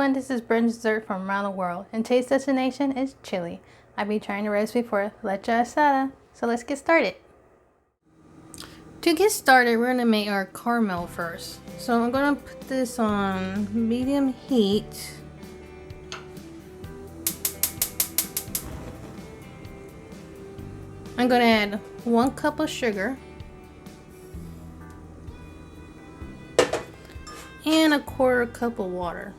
everyone, this is Brenda's dessert from around the world, and taste destination is Chile. I'll be trying a recipe for Leche Asada, so let's get started. To get started, we're going to make our caramel first. So I'm going to put this on medium heat. I'm going to add 1 cup of sugar and 1/4 cup of water.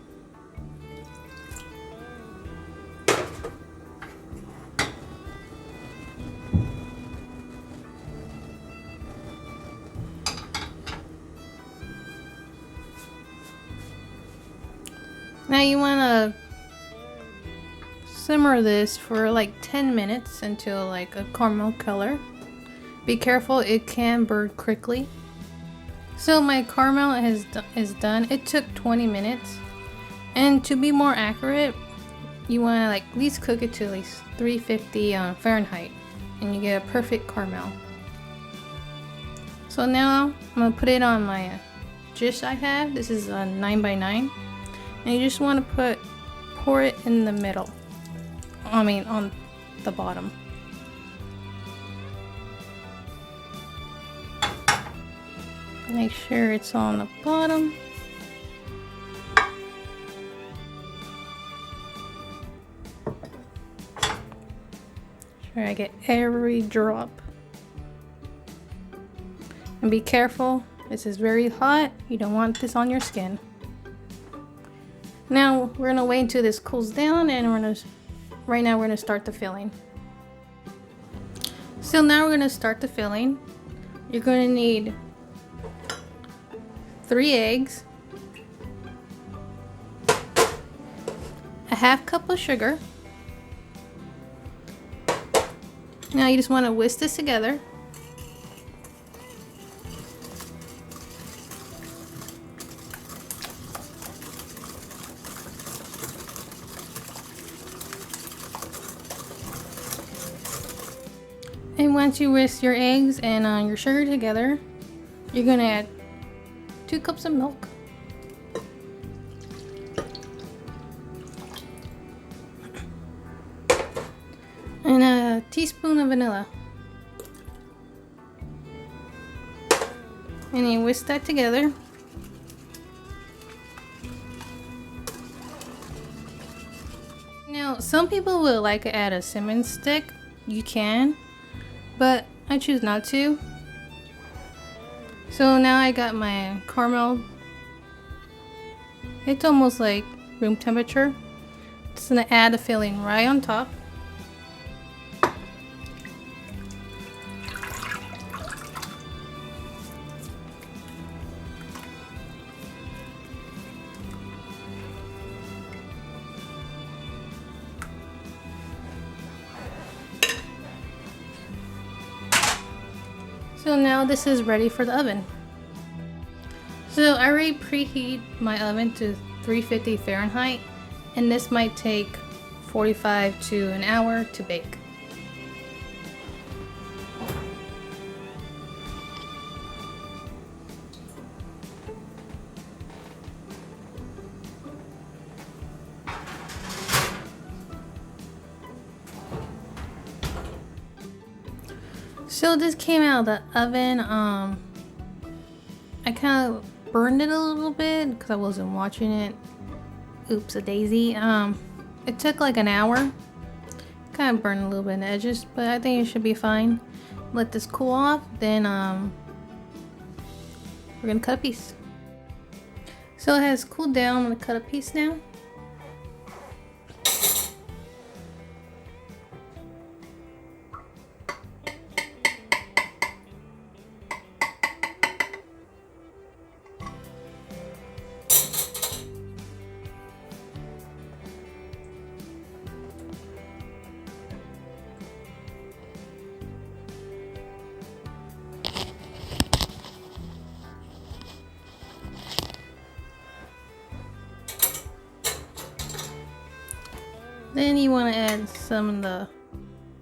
Now you want to simmer this for like 10 minutes until like a caramel color. Be careful, it can burn quickly. So my caramel is done. It took 20 minutes. And to be more accurate, you want to like at least cook it to at least 350 Fahrenheit, and you get a perfect caramel. So now I'm going to put it on my dish I have. This is a 9x9. And you just want to pour it in the middle. I mean on the bottom. Make sure it's on the bottom. Sure I get every drop. And be careful, this is very hot. You don't want this on your skin. Now we're gonna wait until this cools down, and right now we're gonna start the filling. So now we're gonna start the filling. You're gonna need 3 eggs, 1/2 cup of sugar. Now you just want to whisk this together. And once you whisk your eggs and your sugar together, you're gonna add 2 cups of milk, and a teaspoon of vanilla, and you whisk that together. Now some people would like to add a cinnamon stick. You can, but I choose not to. So now I got my caramel. It's almost like room temperature. Just gonna add the filling right on top. So now this is ready for the oven. So I already preheat my oven to 350 Fahrenheit, and this might take 45 to an hour to bake. So this came out of the oven. I kind of burned it a little bit because I wasn't watching it. Oops a daisy. It took like an hour. Kind of burned a little bit in the edges, but I think it should be fine. Let this cool off, then we're gonna cut a piece. So it has cooled down. I'm gonna cut a piece now. Then you want to add some of the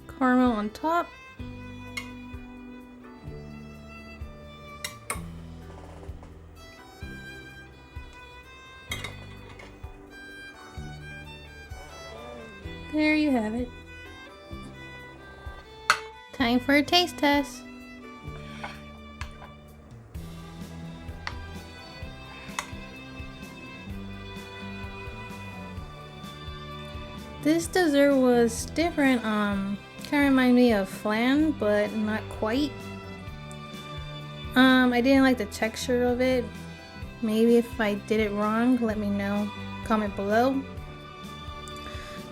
caramel on top. There you have it. Time for a taste test. This dessert was different. Kind of remind me of flan, but not quite. I didn't like the texture of it. Maybe if I did it wrong, let me know. Comment below.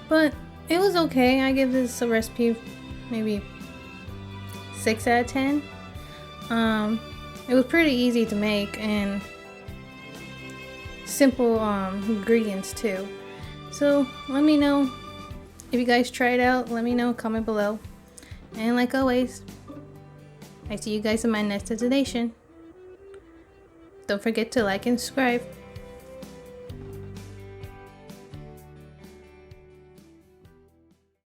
But it was okay. I give this a recipe maybe 6 out of 10. It was pretty easy to make and simple ingredients too. So let me know if you guys try it out. Let me know, comment below. And like always, I see you guys in my next destination. Don't forget to like and subscribe.